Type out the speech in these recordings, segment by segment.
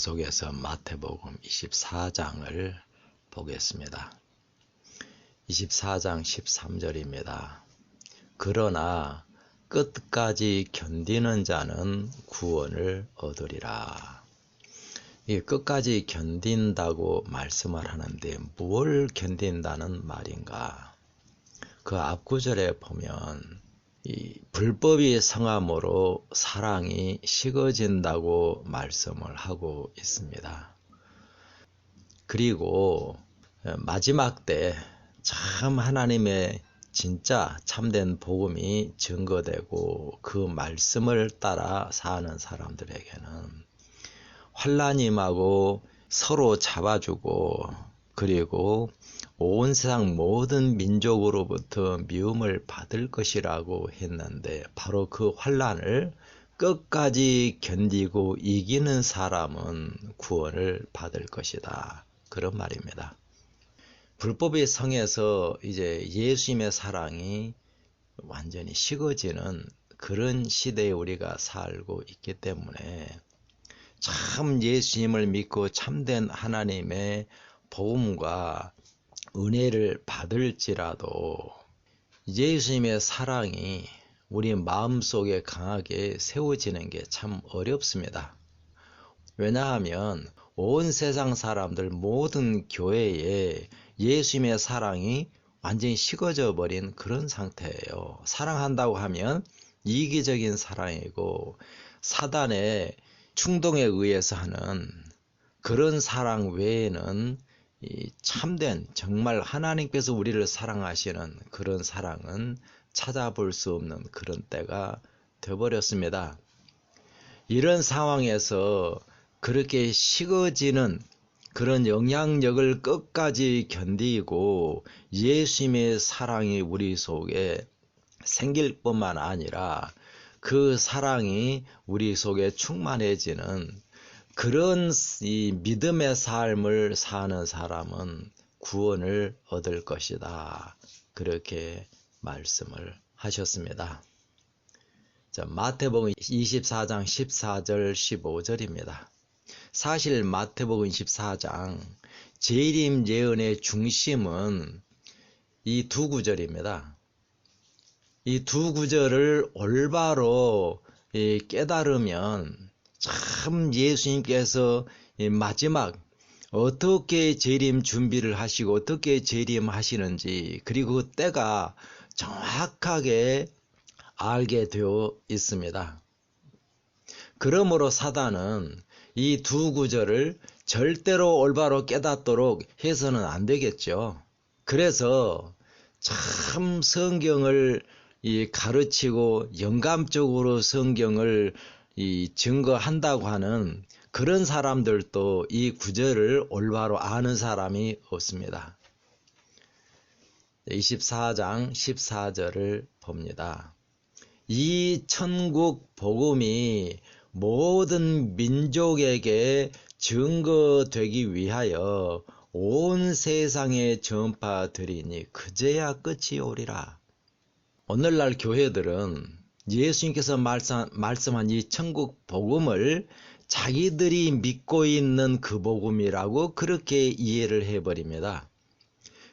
계속해서 마태복음 24장을 보겠습니다. 24장 13절입니다. 그러나 끝까지 견디는 자는 구원을 얻으리라. 이 끝까지 견딘다고 말씀을 하는데 뭘 견딘다는 말인가? 그 앞구절에 보면 이 불법이 성함으로 사랑이 식어진다고 말씀을 하고 있습니다. 그리고 마지막 때 참 하나님의 진짜 참된 복음이 증거되고 그 말씀을 따라 사는 사람들에게는 환난이 임하고 서로 잡아주고 그리고 온 세상 모든 민족으로부터 미움을 받을 것이라고 했는데 바로 그 환난을 끝까지 견디고 이기는 사람은 구원을 받을 것이다. 그런 말입니다. 불법의 성에서 이제 예수님의 사랑이 완전히 식어지는 그런 시대에 우리가 살고 있기 때문에 참 예수님을 믿고 참된 하나님의 복음과 은혜를 받을지라도 예수님의 사랑이 우리 마음속에 강하게 세워지는 게 참 어렵습니다. 왜냐하면 온 세상 사람들 모든 교회에 예수님의 사랑이 완전히 식어져 버린 그런 상태예요. 사랑한다고 하면 이기적인 사랑이고 사단의 충동에 의해서 하는 그런 사랑 외에는 이 참된 정말 하나님께서 우리를 사랑하시는 그런 사랑은 찾아볼 수 없는 그런 때가 되어버렸습니다. 이런 상황에서 그렇게 식어지는 그런 영향력을 끝까지 견디고 예수님의 사랑이 우리 속에 생길 뿐만 아니라 그 사랑이 우리 속에 충만해지는 그런 이 믿음의 삶을 사는 사람은 구원을 얻을 것이다. 그렇게 말씀을 하셨습니다. 자, 마태복음 24장 14절 15절입니다. 사실 마태복음 24장 재림 예언의 중심은 이 두 구절입니다. 이 두 구절을 올바로 깨달으면 참 예수님께서 마지막 어떻게 재림 준비를 하시고 어떻게 재림하시는지 그리고 때가 정확하게 알게 되어 있습니다. 그러므로 사단은 이 두 구절을 절대로 올바로 깨닫도록 해서는 안 되겠죠. 그래서 참 성경을 가르치고 영감적으로 성경을 증거한다고 하는 그런 사람들도 이 구절을 올바로 아는 사람이 없습니다. 24장 14절을 봅니다. 이 천국 복음이 모든 민족에게 증거되기 위하여 온 세상에 전파되리니 그제야 끝이 오리라. 오늘날 교회들은 예수님께서 말씀한 이 천국 복음을 자기들이 믿고 있는 그 복음이라고 그렇게 이해를 해버립니다.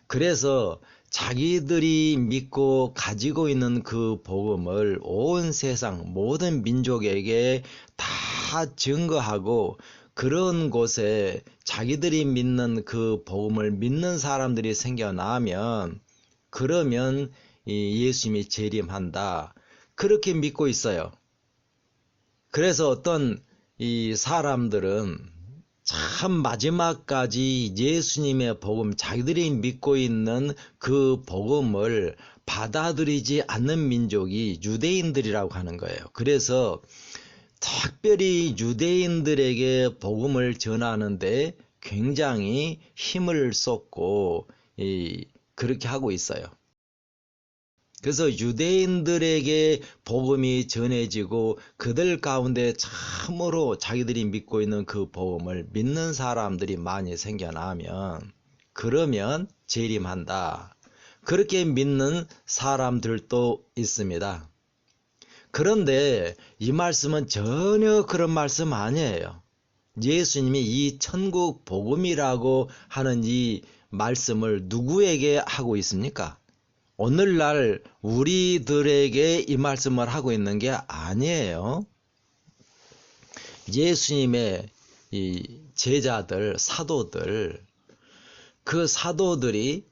그래서 자기들이 믿고 가지고 있는 그 복음을 온 세상 모든 민족에게 다 증거하고 그런 곳에 자기들이 믿는 그 복음을 믿는 사람들이 생겨나면 그러면 예수님이 재림한다. 그렇게 믿고 있어요. 그래서 어떤 이 사람들은 참 마지막까지 예수님의 복음, 자기들이 믿고 있는 그 복음을 받아들이지 않는 민족이 유대인들이라고 하는 거예요. 그래서 특별히 유대인들에게 복음을 전하는데 굉장히 힘을 쏟고 그렇게 하고 있어요. 그래서 유대인들에게 복음이 전해지고 그들 가운데 참으로 자기들이 믿고 있는 그 복음을 믿는 사람들이 많이 생겨나면 그러면 재림한다. 그렇게 믿는 사람들도 있습니다. 그런데 이 말씀은 전혀 그런 말씀 아니에요. 예수님이 이 천국 복음이라고 하는 이 말씀을 누구에게 하고 있습니까? 오늘날 우리들에게 이 말씀을 하고 있는 게 아니에요. 예수님의 이 제자들, 사도들, 그 사도들이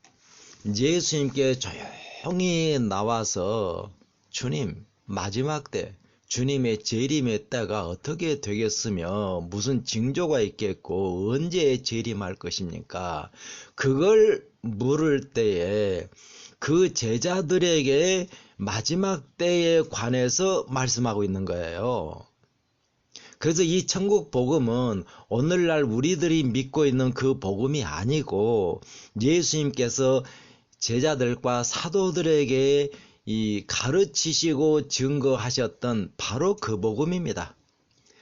예수님께 조용히 나와서 주님, 마지막 때 주님의 재림의 때가 어떻게 되겠으며 무슨 징조가 있겠고 언제 재림할 것입니까? 그걸 물을 때에 그 제자들에게 마지막 때에 관해서 말씀하고 있는 거예요. 그래서 이 천국 복음은 오늘날 우리들이 믿고 있는 그 복음이 아니고 예수님께서 제자들과 사도들에게 이 가르치시고 증거하셨던 바로 그 복음입니다.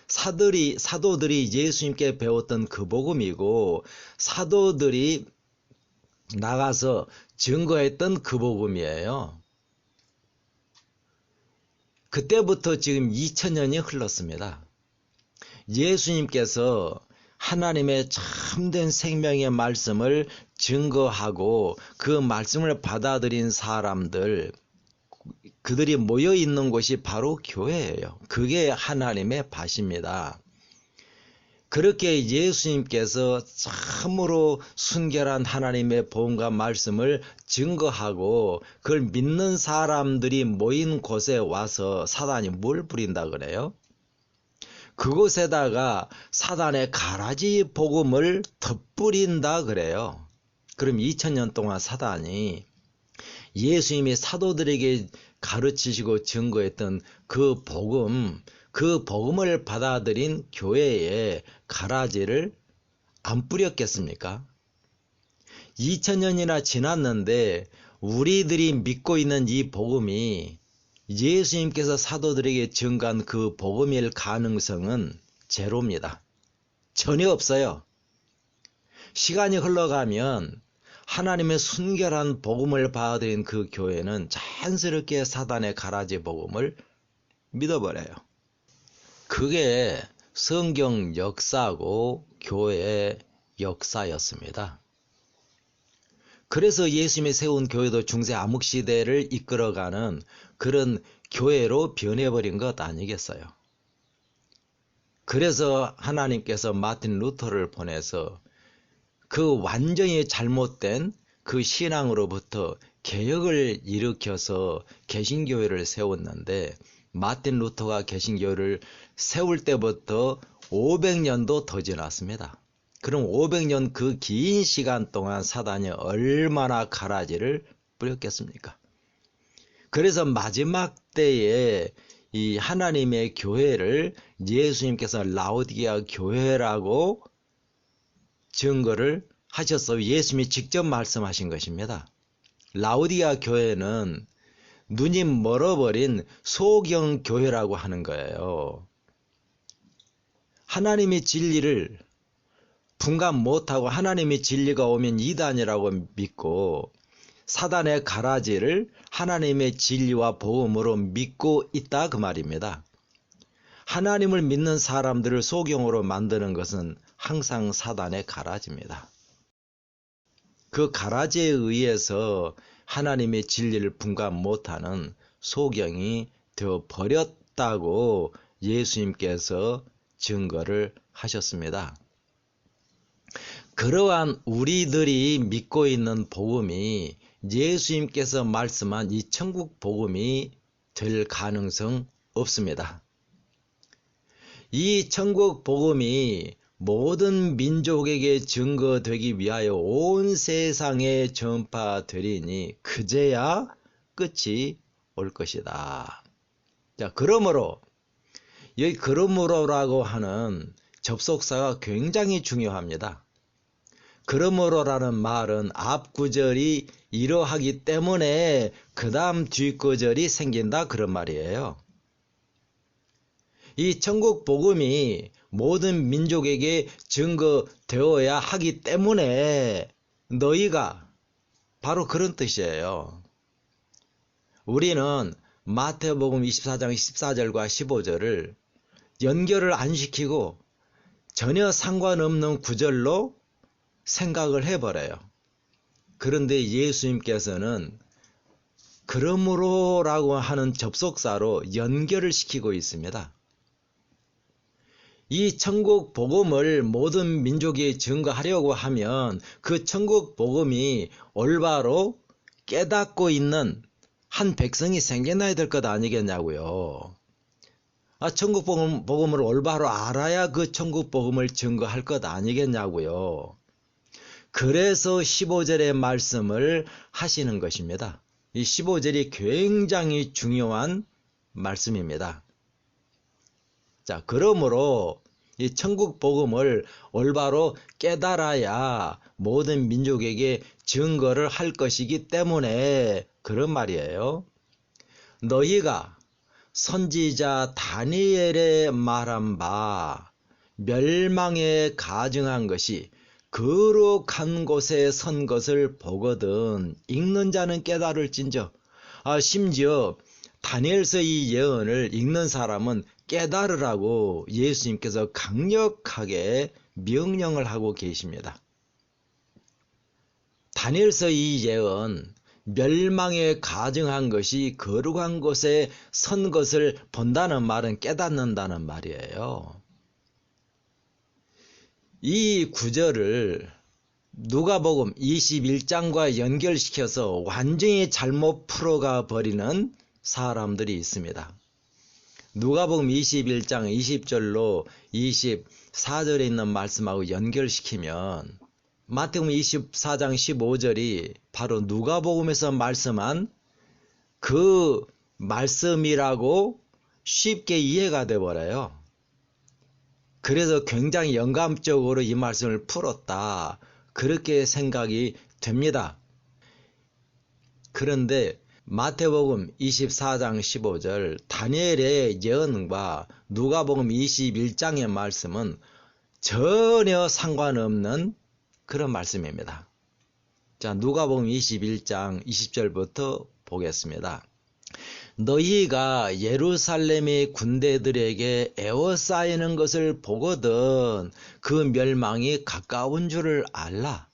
사도들이 예수님께 배웠던 그 복음이고 사도들이 나가서 증거했던 그 복음이에요. 그때부터 지금 2000년이 흘렀습니다. 예수님께서 하나님의 참된 생명의 말씀을 증거하고 그 말씀을 받아들인 사람들, 그들이 모여 있는 곳이 바로 교회예요. 그게 하나님의 밭입니다. 그렇게 예수님께서 참으로 순결한 하나님의 복음과 말씀을 증거하고 그걸 믿는 사람들이 모인 곳에 와서 사단이 뭘 부린다 그래요? 그곳에다가 사단의 가라지 복음을 덧뿌린다 그래요. 그럼 2000년 동안 사단이 예수님이 사도들에게 가르치시고 증거했던 그 복음을 받아들인 교회에 가라지를 안 뿌렸겠습니까? 2000년이나 지났는데 우리들이 믿고 있는 이 복음이 예수님께서 사도들에게 증거한 그 복음일 가능성은 제로입니다. 전혀 없어요. 시간이 흘러가면 하나님의 순결한 복음을 받아들인 그 교회는 자연스럽게 사단의 가라지 복음을 믿어버려요. 그게 성경 역사고 교회의 역사였습니다. 그래서 예수님이 세운 교회도 중세 암흑시대를 이끌어가는 그런 교회로 변해버린 것 아니겠어요? 그래서 하나님께서 마틴 루터를 보내서 그 완전히 잘못된 그 신앙으로부터 개혁을 일으켜서 개신교회를 세웠는데 마틴 루터가 개신교회를 세울 때부터 500년도 더 지났습니다. 그럼 500년 그 긴 시간 동안 사단이 얼마나 가라지를 뿌렸겠습니까? 그래서 마지막 때에 이 하나님의 교회를 예수님께서 라오디게아 교회라고 증거를 하셔서 예수님이 직접 말씀하신 것입니다. 라오디게아 교회는 눈이 멀어버린 소경 교회라고 하는 거예요. 하나님의 진리를 분간 못하고 하나님의 진리가 오면 이단이라고 믿고 사단의 가라지를 하나님의 진리와 복음으로 믿고 있다 그 말입니다. 하나님을 믿는 사람들을 소경으로 만드는 것은 항상 사단의 가라지입니다. 그 가라지에 의해서 하나님의 진리를 분간 못하는 소경이 되어 버렸다고 예수님께서 증거를 하셨습니다. 그러한 우리들이 믿고 있는 복음이 예수님께서 말씀한 이 천국 복음이 될 가능성 없습니다. 이 천국 복음이 모든 민족에게 증거되기 위하여 온 세상에 전파되리니 그제야 끝이 올 것이다. 자, 그러므로 여기 그러므로라고 하는 접속사가 굉장히 중요합니다. 그러므로라는 말은 앞 구절이 이러하기 때문에 그 다음 뒷 구절이 생긴다 그런 말이에요. 이 천국 복음이 모든 민족에게 증거되어야 하기 때문에 너희가 바로 그런 뜻이에요. 우리는 마태복음 24장 14절과 15절을 연결을 안 시키고 전혀 상관없는 구절로 생각을 해버려요. 그런데 예수님께서는 그러므로라고 하는 접속사로 연결을 시키고 있습니다. 이 천국 복음을 모든 민족에 증거하려고 하면 그 천국 복음이 올바로 깨닫고 있는 한 백성이 생겨나야 될 것 아니겠냐고요. 천국 복음을 올바로 알아야 그 천국 복음을 증거할 것 아니겠냐고요. 그래서 15절의 말씀을 하시는 것입니다. 이 15절이 굉장히 중요한 말씀입니다. 자, 그러므로 이 천국 복음을 올바로 깨달아야 모든 민족에게 증거를 할 것이기 때문에 그런 말이에요. 너희가 선지자 다니엘의 말한 바 멸망에 가증한 것이 거룩한 곳에 선 것을 보거든 읽는 자는 깨달을진저. 심지어 다니엘서 이 예언을 읽는 사람은 깨달으라고 예수님께서 강력하게 명령을 하고 계십니다. 다니엘서 이 예언, 멸망에 가증한 것이 거룩한 곳에 선 것을 본다는 말은 깨닫는다는 말이에요. 이 구절을 누가복음 21장과 연결시켜서 완전히 잘못 풀어가 버리는 사람들이 있습니다. 누가복음 21장 20절로 24절에 있는 말씀하고 연결시키면 마태복음 24장 15절이 바로 누가복음에서 말씀한 그 말씀이라고 쉽게 이해가 되어버려요. 그래서 굉장히 영감적으로 이 말씀을 풀었다, 그렇게 생각이 됩니다. 그런데 마태복음 24장 15절 다니엘의 예언과 누가복음 21장의 말씀은 전혀 상관없는 그런 말씀입니다. 자, 누가복음 21장 20절부터 보겠습니다. 너희가 예루살렘의 군대들에게 에워싸이는 것을 보거든 그 멸망이 가까운 줄을 알라.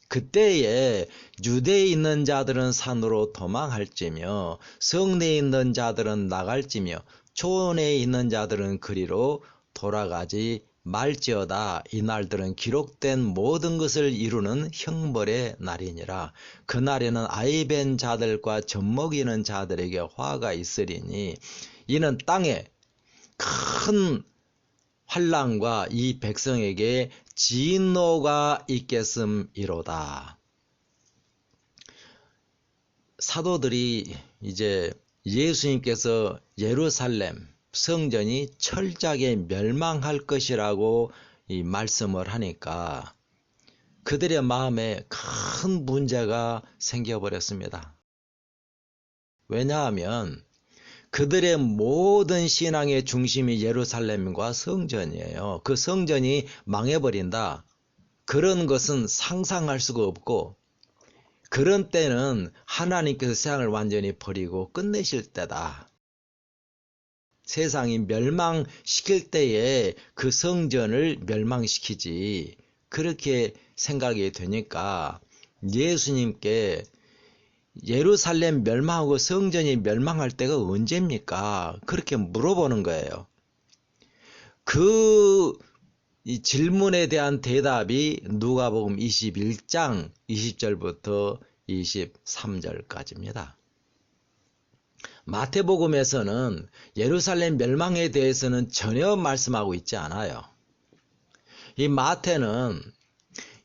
그때에 유대에 있는 자들은 산으로 도망할지며 성내에 있는 자들은 나갈지며 초원에 있는 자들은 그리로 돌아가지 말지어다. 이 날들은 기록된 모든 것을 이루는 형벌의 날이니라. 그날에는 아이벤 자들과 젖먹이는 자들에게 화가 있으리니 이는 땅에 큰 환난과 이 백성에게 진노가 있겠음이로다. 사도들이 이제 예수님께서 예루살렘 성전이 철저하게 멸망할 것이라고 이 말씀을 하니까 그들의 마음에 큰 문제가 생겨버렸습니다. 왜냐하면 그들의 모든 신앙의 중심이 예루살렘과 성전이에요. 그 성전이 망해버린다, 그런 것은 상상할 수가 없고, 그런 때는 하나님께서 세상을 완전히 버리고 끝내실 때다. 세상이 멸망시킬 때에 그 성전을 멸망시키지, 그렇게 생각이 되니까 예수님께 예루살렘 멸망하고 성전이 멸망할 때가 언제입니까? 그렇게 물어보는 거예요. 그 질문에 대한 대답이 누가복음 21장 20절부터 23절까지입니다. 마태복음에서는 예루살렘 멸망에 대해서는 전혀 말씀하고 있지 않아요. 이 마태는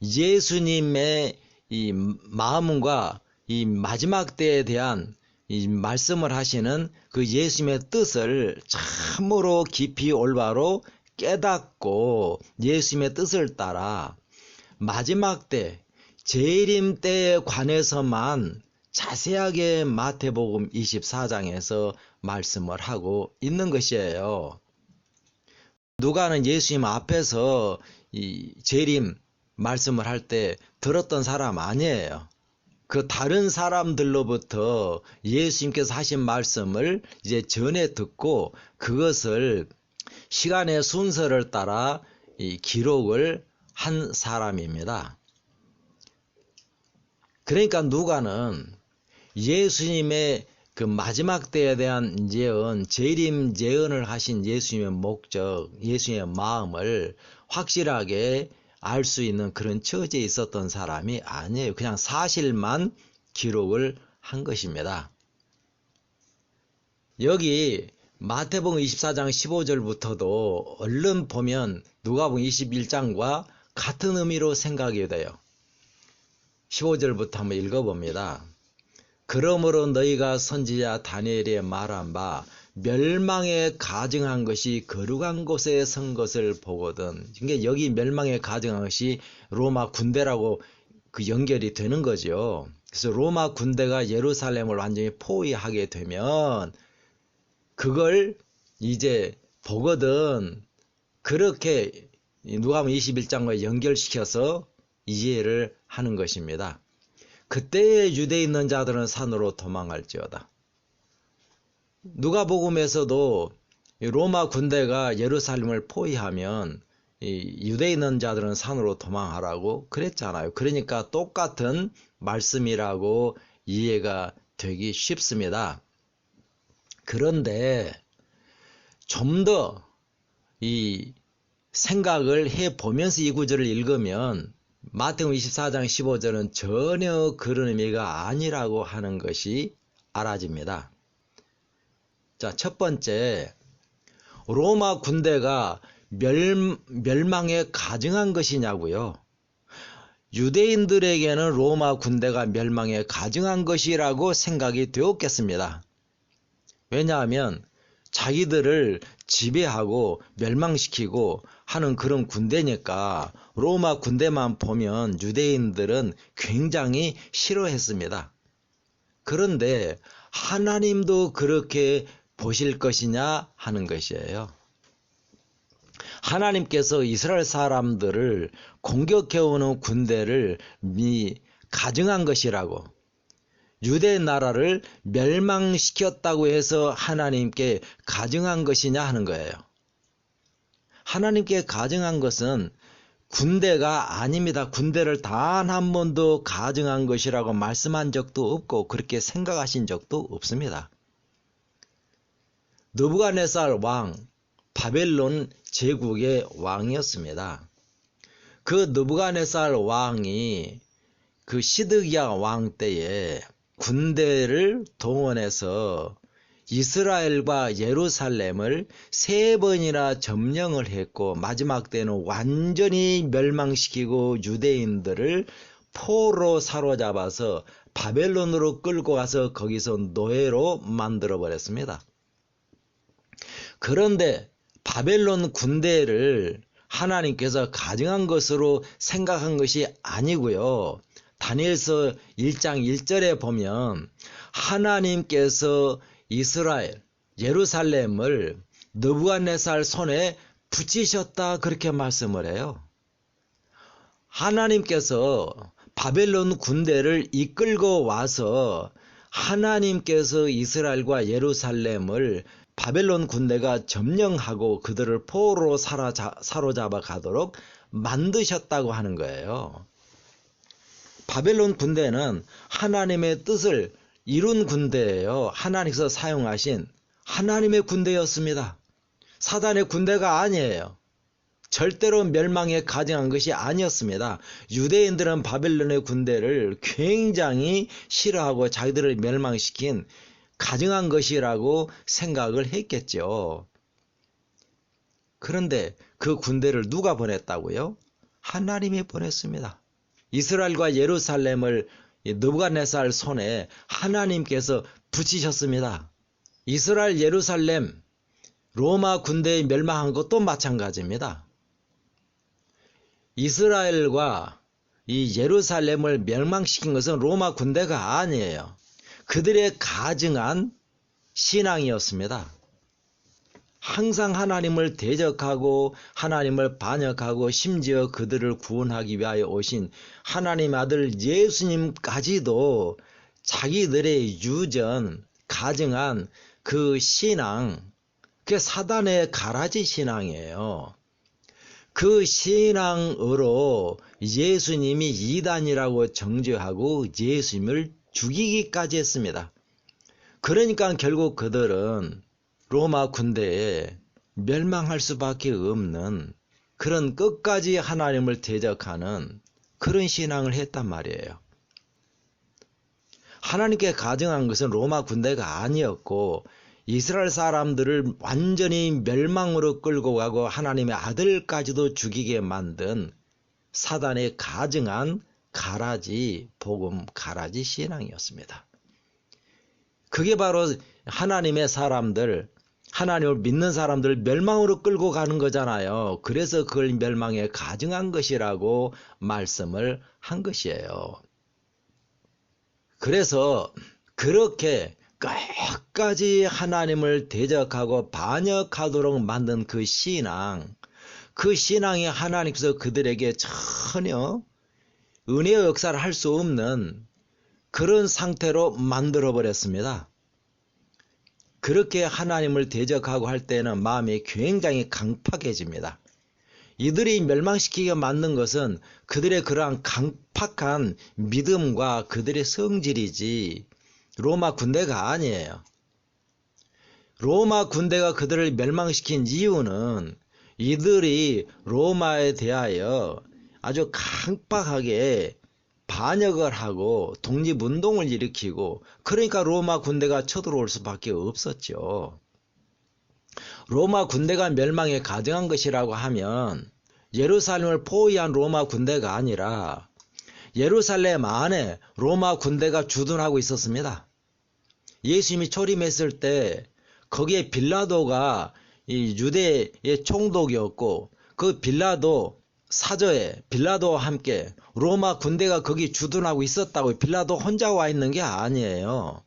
예수님의 이 마음과 이 마지막 때에 대한 이 말씀을 하시는 그 예수님의 뜻을 참으로 깊이 올바로 깨닫고 예수님의 뜻을 따라 마지막 때 재림 때에 관해서만 자세하게 마태복음 24장에서 말씀을 하고 있는 것이에요. 누가는 예수님 앞에서 이 재림 말씀을 할 때 들었던 사람 아니에요. 그 다른 사람들로부터 예수님께서 하신 말씀을 이제 전해 듣고 그것을 시간의 순서를 따라 이 기록을 한 사람입니다. 그러니까 누가는 예수님의 그 마지막 때에 대한 예언, 재림 예언을 하신 예수님의 목적, 예수님의 마음을 확실하게 알 수 있는 그런 처지에 있었던 사람이 아니에요. 그냥 사실만 기록을 한 것입니다. 여기 마태복음 24장 15절부터도 얼른 보면 누가복음 21장과 같은 의미로 생각이 돼요. 15절부터 한번 읽어봅니다. 그러므로 너희가 선지자 다니엘이 말한 바 멸망에 가증한 것이 거룩한 곳에 선 것을 보거든. 그러니까 여기 멸망에 가증한 것이 로마 군대라고 그 연결이 되는 거죠. 그래서 로마 군대가 예루살렘을 완전히 포위하게 되면 그걸 이제 보거든. 그렇게 누가복음 21장과 연결시켜서 이해를 하는 것입니다. 그때 유대에 있는 자들은 산으로 도망할지어다. 누가복음에서도 로마 군대가 예루살렘을 포위하면 유대에 있는 자들은 산으로 도망하라고 그랬잖아요. 그러니까 똑같은 말씀이라고 이해가 되기 쉽습니다. 그런데 좀 더 이 생각을 해보면서 이 구절을 읽으면 마태복음 24장 15절은 전혀 그런 의미가 아니라고 하는 것이 알아집니다. 자, 첫 번째, 로마 군대가 멸망에 가증한 것이냐고요. 유대인들에게는 로마 군대가 멸망에 가증한 것이라고 생각이 되었겠습니다. 왜냐하면 자기들을 지배하고 멸망시키고 하는 그런 군대니까 로마 군대만 보면 유대인들은 굉장히 싫어했습니다. 그런데 하나님도 그렇게 보실 것이냐 하는 것이에요. 하나님께서 이스라엘 사람들을 공격해오는 군대를 가증한 것이라고, 유대 나라를 멸망시켰다고 해서 하나님께 가증한 것이냐 하는 거예요. 하나님께 가증한 것은 군대가 아닙니다. 군대를 단 한 번도 가증한 것이라고 말씀한 적도 없고 그렇게 생각하신 적도 없습니다. 느부갓네살 왕, 바벨론 제국의 왕이었습니다. 그 느부갓네살 왕이 그 시드기야 왕 때에 군대를 동원해서 이스라엘과 예루살렘을 3번이나 점령을 했고 마지막 때는 완전히 멸망시키고 유대인들을 포로 사로잡아서 바벨론으로 끌고 가서 거기서 노예로 만들어 버렸습니다. 그런데 바벨론 군대를 하나님께서 가증한 것으로 생각한 것이 아니고요. 다니엘서 1장 1절에 보면 하나님께서 이스라엘, 예루살렘을 느부갓네살 손에 붙이셨다 그렇게 말씀을 해요. 하나님께서 바벨론 군대를 이끌고 와서 하나님께서 이스라엘과 예루살렘을 바벨론 군대가 점령하고 그들을 포로로 사로잡아 가도록 만드셨다고 하는 거예요. 바벨론 군대는 하나님의 뜻을 이룬 군대예요. 하나님께서 사용하신 하나님의 군대였습니다. 사단의 군대가 아니에요. 절대로 멸망에 가증한 것이 아니었습니다. 유대인들은 바벨론의 군대를 굉장히 싫어하고 자기들을 멸망시킨 가증한 것이라고 생각을 했겠죠. 그런데 그 군대를 누가 보냈다고요? 하나님이 보냈습니다. 이스라엘과 예루살렘을 느부갓네살 손에 하나님께서 붙이셨습니다. 이스라엘, 예루살렘, 로마 군대에 멸망한 것도 마찬가지입니다. 이스라엘과 이 예루살렘을 멸망시킨 것은 로마 군대가 아니에요. 그들의 가증한 신앙이었습니다. 항상 하나님을 대적하고 하나님을 반역하고 심지어 그들을 구원하기 위하여 오신 하나님 아들 예수님까지도 자기들의 유전, 가증한 그 신앙, 그게 사단의 가라지 신앙이에요. 그 신앙으로 예수님이 이단이라고 정죄하고 예수님을 죽이기까지 했습니다. 그러니까 결국 그들은 로마 군대에 멸망할 수밖에 없는 그런 끝까지 하나님을 대적하는 그런 신앙을 했단 말이에요. 하나님께 가증한 것은 로마 군대가 아니었고 이스라엘 사람들을 완전히 멸망으로 끌고 가고 하나님의 아들까지도 죽이게 만든 사단의 가증한 가라지 복음, 가라지 신앙이었습니다. 그게 바로 하나님의 사람들, 하나님을 믿는 사람들을 멸망으로 끌고 가는 거잖아요. 그래서 그걸 멸망에 가증한 것이라고 말씀을 한 것이에요. 그래서 그렇게 끝까지 하나님을 대적하고 반역하도록 만든 그 신앙이 하나님께서 그들에게 전혀 은혜의 역사를 할 수 없는 그런 상태로 만들어 버렸습니다. 그렇게 하나님을 대적하고 할 때는 마음이 굉장히 강팍해집니다. 이들이 멸망시키게 만든 것은 그들의 그러한 강팍한 믿음과 그들의 성질이지 로마 군대가 아니에요. 로마 군대가 그들을 멸망시킨 이유는 이들이 로마에 대하여 아주 강팍하게 반역을 하고 독립운동을 일으키고 그러니까 로마 군대가 쳐들어올 수밖에 없었죠. 로마 군대가 멸망에 가증한 것이라고 하면 예루살렘을 포위한 로마 군대가 아니라 예루살렘 안에 로마 군대가 주둔하고 있었습니다. 예수님이 초림했을 때 거기에 빌라도가 이 유대의 총독이었고 그 빌라도 사저에 빌라도와 함께 로마 군대가 거기 주둔하고 있었다고 빌라도 혼자 와 있는 게 아니에요.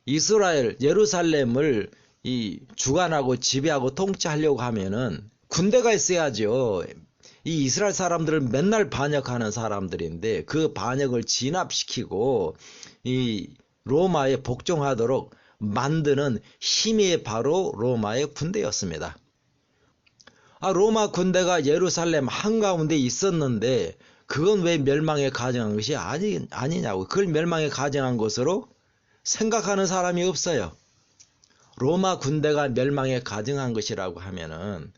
이스라엘 예루살렘을 주관하고 지배하고 통치하려고 하면은 군대가 있어야죠. 이 이스라엘 사람들을 맨날 반역하는 사람들인데 그 반역을 진압시키고 이 로마에 복종하도록 만드는 힘이 바로 로마의 군대였습니다. 로마 군대가 예루살렘 한가운데 있었는데 그건 왜 멸망에 가증한 것이 아니냐고. 그걸 멸망에 가증한 것으로 생각하는 사람이 없어요. 로마 군대가 멸망에 가증한 것이라고 하면은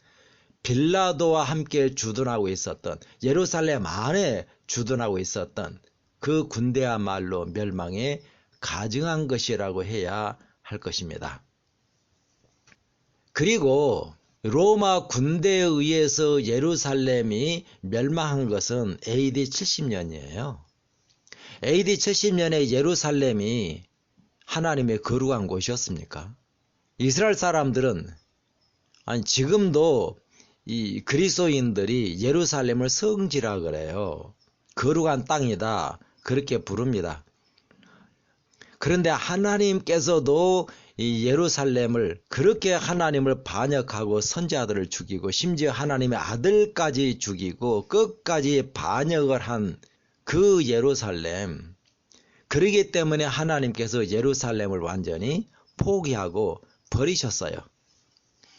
빌라도와 함께 주둔하고 있었던 예루살렘 안에 주둔하고 있었던 그 군대야말로 멸망에 가증한 것이라고 해야 할 것입니다. 그리고 로마 군대에 의해서 예루살렘이 멸망한 것은 AD 70년이에요. AD 70년에 예루살렘이 하나님의 거룩한 곳이었습니까? 이스라엘 사람들은 지금도 이 그리스도인들이 예루살렘을 성지라 그래요. 거룩한 땅이다 그렇게 부릅니다. 그런데 하나님께서도 이 예루살렘을 그렇게 하나님을 반역하고 선지자들을 죽이고 심지어 하나님의 아들까지 죽이고 끝까지 반역을 한 그 예루살렘, 그러기 때문에 하나님께서 예루살렘을 완전히 포기하고 버리셨어요.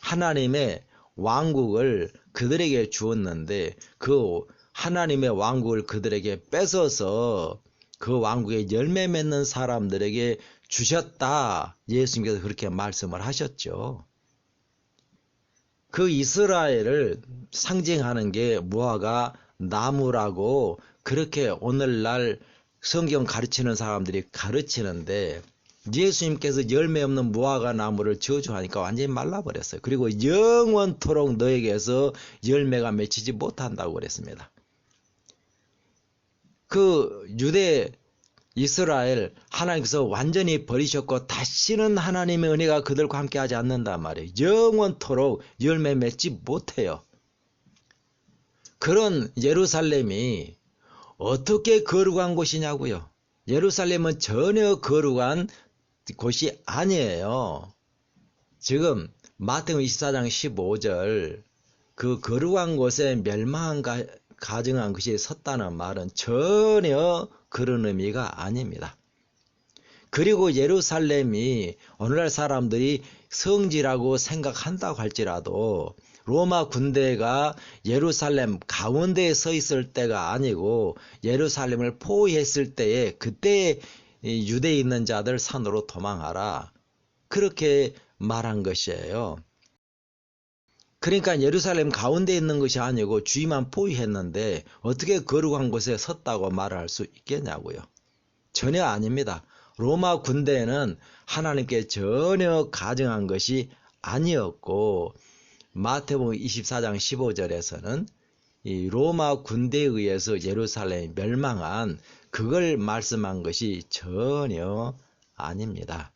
하나님의 왕국을 그들에게 주었는데 그 하나님의 왕국을 그들에게 뺏어서 그 왕국에 열매 맺는 사람들에게 주셨다. 예수님께서 그렇게 말씀을 하셨죠. 그 이스라엘을 상징하는 게 무화과 나무라고 그렇게 오늘날 성경 가르치는 사람들이 가르치는데 예수님께서 열매 없는 무화과 나무를 저주하니까 완전히 말라버렸어요. 그리고 영원토록 너에게서 열매가 맺히지 못한다고 그랬습니다. 그 유대 이스라엘 하나님께서 완전히 버리셨고 다시는 하나님의 은혜가 그들과 함께하지 않는단 말이에요. 영원토록 열매 맺지 못해요. 그런 예루살렘이 어떻게 거룩한 곳이냐고요. 예루살렘은 전혀 거룩한 곳이 아니에요. 지금 마태복음 24장 15절 그 거룩한 곳에 멸망한 가증한 것이 섰다는 말은 전혀 그런 의미가 아닙니다. 그리고 예루살렘이 오늘날 사람들이 성지라고 생각한다고 할지라도 로마 군대가 예루살렘 가운데에 서 있을 때가 아니고 예루살렘을 포위했을 때에 그때 유대에 있는 자들 산으로 도망하라. 그렇게 말한 것이에요. 그러니까 예루살렘 가운데 있는 것이 아니고 주위만 포위했는데 어떻게 거룩한 곳에 섰다고 말할 수 있겠냐고요. 전혀 아닙니다. 로마 군대는 하나님께 전혀 가증한 것이 아니었고 마태복음 24장 15절에서는 이 로마 군대에 의해서 예루살렘이 멸망한 그걸 말씀한 것이 전혀 아닙니다.